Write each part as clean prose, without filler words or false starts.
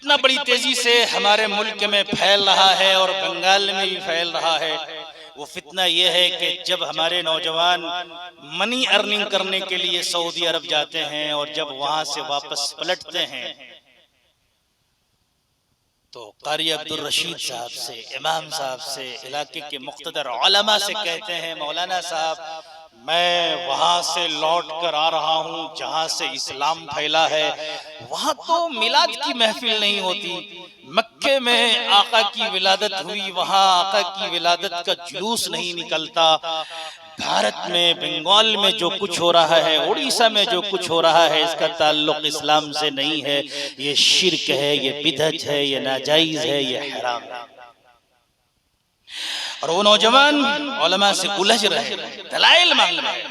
फितना बड़ी तेजी से हमारे मुल्क में फैल रहा है और बंगाल में भी फैल रहा है। वो फितना ये है कि जब हमारे नौजवान मनी अर्निंग करने के लिए सऊदी अरब जाते हैं और जब वहां से वापस पलटते हैं तो कारी अब्दुल रशीद साहब से, इमाम साहब से, इलाके के मुख्तदर उलमा से कहते हैं, मौलाना साहब मैं वहां से लौट कर आ रहा हूं जहां से इस्लाम फैला है। वहां तो मिलाद की महफिल नहीं होती। मक्के में आका की विलादत हुई, वहां आका की विलादत का जुलूस नहीं निकलता। भारत में, बंगाल में जो कुछ हो रहा है, उड़ीसा में जो कुछ हो रहा है, इसका ताल्लुक इस्लाम से नहीं है। ये शिर्क है, ये बिदअत है, ये नाजायज है, ये हराम है। और वो नौजवान उलमा से उलझ रहे, दलाइल मांग रहे।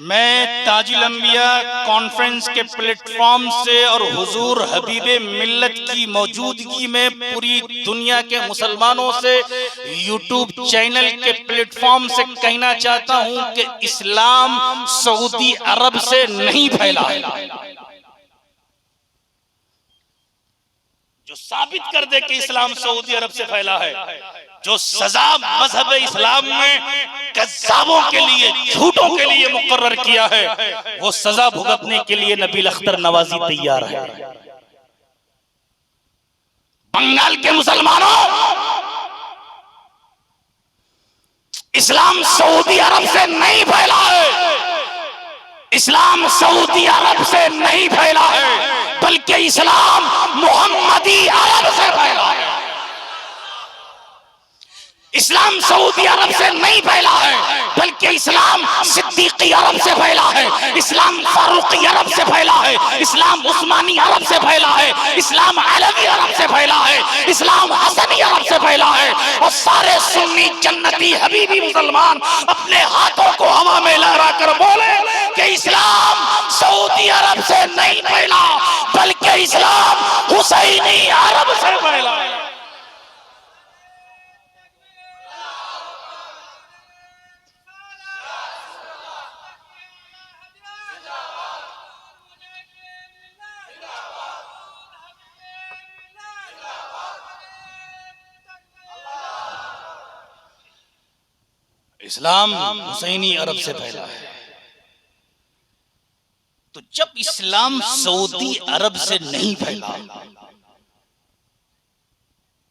मैं ताजुल अंबिया कॉन्फ्रेंस के प्लेटफॉर्म से और हुजूर हबीबे मिल्लत की मौजूदगी में पूरी दुनिया के मुसलमानों से, यूट्यूब चैनल के प्लेटफॉर्म से कहना चाहता हूं कि इस्लाम सऊदी अरब से नहीं फैला है। जो साबित कर दे कि इस्लाम सऊदी अरब से फैला है, जो सजा मजहब इस्लाम में कज़्ज़ाबों के लिए, झूठों के लिए मुकर्रर किया है, वो सजा भुगतने के लिए नबील अख्तर नवाजी तैयार है। बंगाल के मुसलमानों, इस्लाम सऊदी अरब से नहीं फैला है। इस्लाम सऊदी अरब से नहीं फैला है, बल्कि इस्लाम मोहम्मदी अरब से फैला है। इस्लाम सऊदी अरब से नहीं फैला है, बल्कि इस्लाम सिद्दीकी अरब से फैला है। इस्लाम फारूकी अरब से फैला है। इस्लाम उस्मानी अरब से फैला है। इस्लाम अलवी अरब से फैला है। इस्लाम हसनी अरब से फैला है। और सारे सुन्नी जन्नती हबीबी मुसलमान अपने हाथों को हवा में लहरा कर बोले कि इस्लाम सऊदी अरब से नहीं फैला, बल्कि इस्लाम हुसैनी अरब से फैला है। इस्लाम हुसैनी अरब से फैला है। तो जब इस्लाम सऊदी अरब से नहीं फैला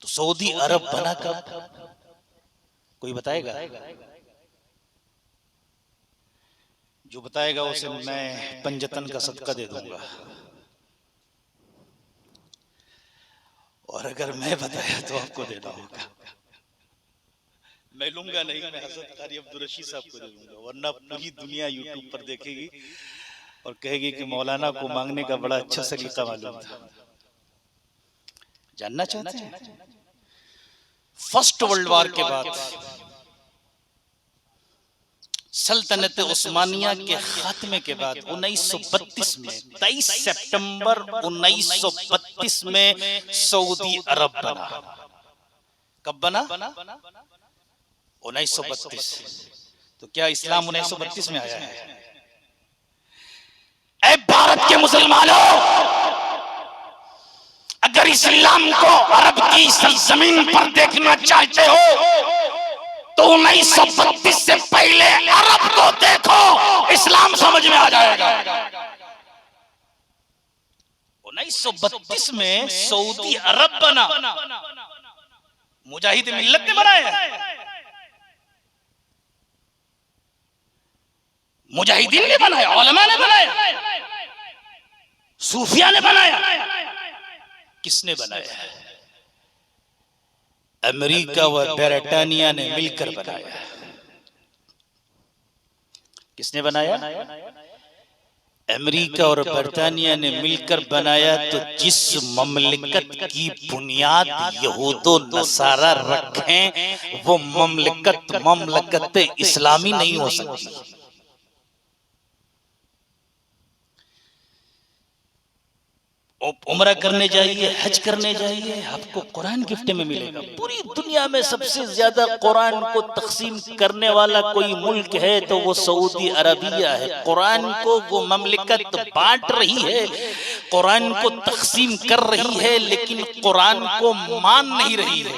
तो सऊदी अरब बना कब? कोई बताएगा? जो बताएगा उसे मैं पंजतन का सदका दे दूंगा, और अगर मैं बताया तो आपको देना होगा। मैं लूंगा नहीं, मैं हज़रत कारी अब्दुल रशीद साहब को दे दूंगा, वरना पूरी दुनिया यूट्यूब पर देखेगी और कहेगी कि मौलाना को मांगने का बड़ा अच्छा सलीका मालूम था। जानना चाहते हैं? फर्स्ट वर्ल्ड वॉर के बाद सल्तनत उस्मानिया के खात्मे के बाद 1932 में 23 सितंबर 1932 में सऊदी अरब बना। कब बना? 1932। तो क्या इस्लाम 1932 में आया है? ऐ भारत के मुसलमानों, अगर इस्लाम को अरब की सरजमीन पर देखना चाहते हो तो 1932 से पहले अरब को देखो, इस्लाम समझ में आ जाएगा। 1932 में सऊदी अरब बना, मुजाहिद मिल्लत ने बनाया, मुजाहिदीन ने बनाया, उलमा ने बनाया, सूफिया ने बनाया। किसने बनाया? अमेरिका व ब्रिटानिया ने मिलकर बनाया। किसने बनाया? अमेरिका और ब्रिटानिया ने मिलकर बनाया। तो जिस ममलिकत की बुनियाद यहूदो नसारा रखें वो ममलिकत इस्लामी नहीं हो सकती। उम्रा करने जाइए, हज करने जाइए, आपको कुरान गिफ्ट में मिलेगा। पूरी दुनिया में सबसे ज्यादा कुरान को तकसीम करने वाला कोई मुल्क है तो वो सऊदी अरबिया है। कुरान को वो ममलिकत बांट रही है। कुरान को तकसीम कर रही है लेकिन कुरान को मान नहीं रही है।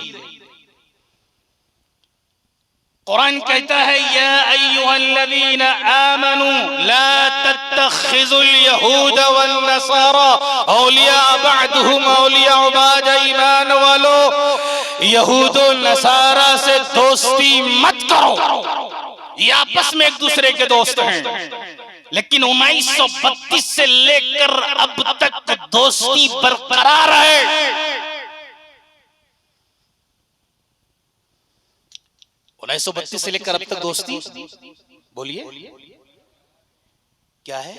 कुरान कहता है या अय्युहल्लज़ीना आमनू ला तत्तखिज़ुल यहूद वन नसारा औलिया बअदहुम औलिया बाद ईमान वालो, यहूद और नसारा से दोस्ती मत करो। ये आपस में एक दूसरे के दोस्त हैं, लेकिन 1932 से लेकर अब तक दोस्ती बरकरार है। 1932 से लेकर अब तक दोस्ती, बोलिए क्या है?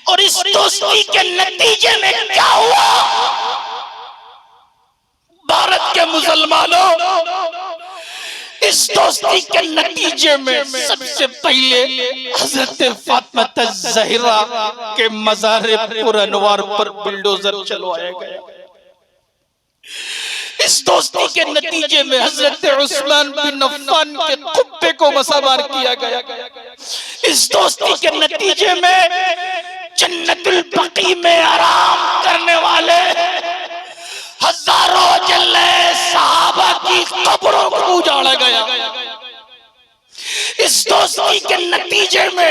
और इस दोस्ती के नतीजे में क्या हुआ? भारत के मुसलमानों, इस दोस्ती के नतीजे में सबसे पहले हजरत फातिमा ज़हरा के मज़ार पुरअनवार पर बुलडोजर चलवाया गया। इस दोस्ती के नतीजे में हजरत उस्मान बिन अफ़्फ़ान के कुब्बे को मसामार किया गया। इस दोस्ती के नतीजे में जन्नतुल बकी में आराम करने वाले हजारों जल्ले सहाबा की कब्रों को उजाड़ा गया। इस दोस्ती के नतीजे में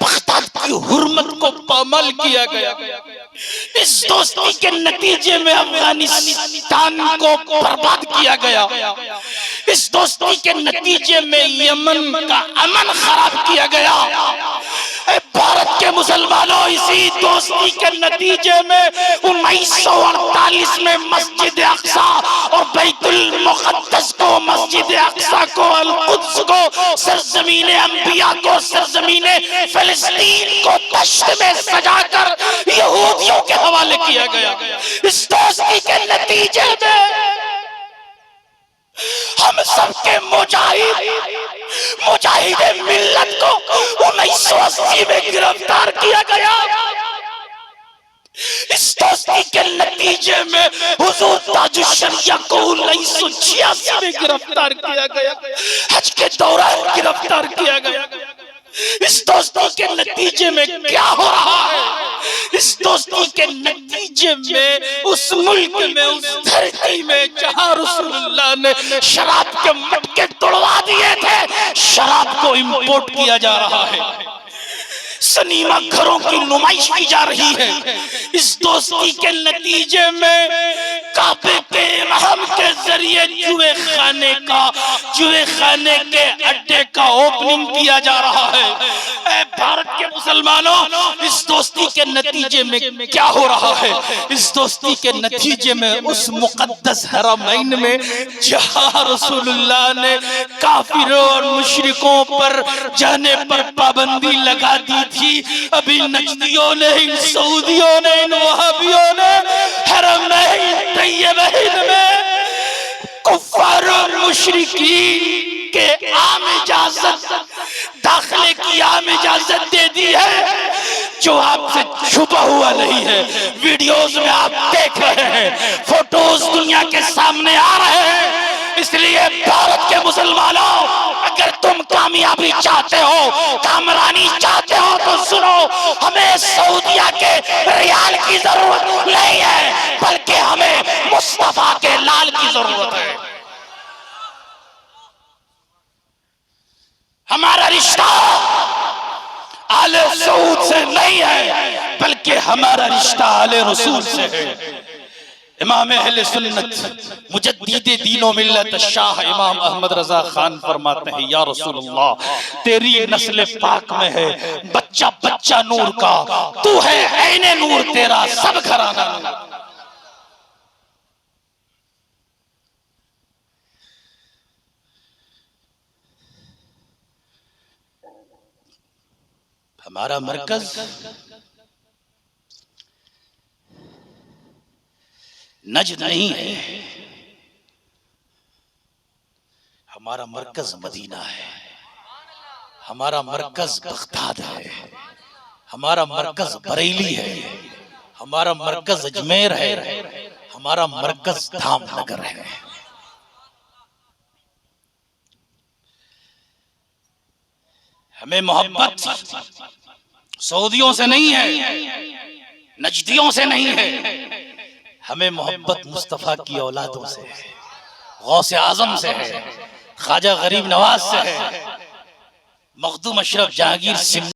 बगदाद की हुर्मत को पामाल किया गया। इस दोस्ती के नतीजे में अफगानिस्तान को बर्बाद किया गया। इस दोस्ती के नतीजे में यमन का अमन खराब किया गया। भारत के मुसलमानों, इसी दोस्ती के नतीजे में 1948 में मस्जिद अक्सा और बैतुल मुक़द्दस को, मस्जिद अक्सा को, अल कुद्स को, सरजमीन अंबिया को, सरजमीन फिलिस्तीन को दश्त में सजाकर यहूदियों के हवाले किया गया। इस दोस्ती के नतीजे में हम सबके मुजाहिदे मिल्लत को 1980 में गिरफ्तार किया गया। इस दोस्ती के नतीजे में हुजूर ताजुश शरिया को 1986 में गिरफ्तार किया गया, हज के दौरान गिरफ्तार किया गया। इस दोस्ती के नतीजे में क्या हो रहा है? इस दोस्ती के नतीजे में उस मुल्क में, उस धरती में जहां रसूलुल्लाह ने शराब के मटके तोड़वा दिए थे, शराब को इंपोर्ट किया जा रहा है। सिनेमा घरों की नुमाइश की जा रही है। इस दोस्ती के नतीजे में काबे के इमाम के जरिए जुए खाने के अड्डे का ओपनिंग किया जा रहा है। भारत के मुसलमानों, इस दोस्ती के नतीजे में क्या हो रहा है? इस दोस्ती के नतीजे में उस मुकद्दस हरमैन में जहां रसूलुल्लाह ने काफिरों और मुशरिकों पर जाने पर पाबंदी लगा दी थी, अभी नजदियों ने, इन सऊदियों ने, इन वहाबियों ने हरमैन तैयबैन में कुफ्फार और मुशरिकीन के आम इजाजत, दाखिले की आम इजाजत दे दी है, जो आपसे छुपा हुआ नहीं है। वीडियोस में आप देख रहे हैं, फोटोज दुनिया के सामने आ रहे हैं। इसलिए भारत के मुसलमानों, अगर तुम कामयाबी चाहते हो, कामरानी चाहते हो, तो सुनो, हमें सऊदिया के रियाल की जरूरत नहीं है, बल्कि हमें मुस्तफा के लाल की जरूरत है। हमारा रिश्ता आले सऊद से नहीं है, बल्कि हमारा रिश्ता आले रसूल से है। इमाम अहले सुन्नत मुजद्दिद दीनो मिल्लत शाह इमाम अहमद रजा खान फरमाते हैं, या रसूलल्लाह, तेरी नस्ल पाक में है बच्चा बच्चा नूर का, तू है ऐने नूर, तेरा सब घराना नूर। हमारा मरकज नजद नहीं है, हमारा मरकज मदीना है, हमारा मरकज बगदाद है, हमारा मरकज बरेली है, हमारा मरकज अजमेर है, हमारा मरकज धामनगर है। हमें मोहब्बत सऊदियों से नहीं है, नजदियों से नहीं है, हमें मोहब्बत मुस्तफ़ा की औलादों से है, गौसे आजम से है, ख्वाजा गरीब नवाज से है, मखदूम अशरफ जहांगीर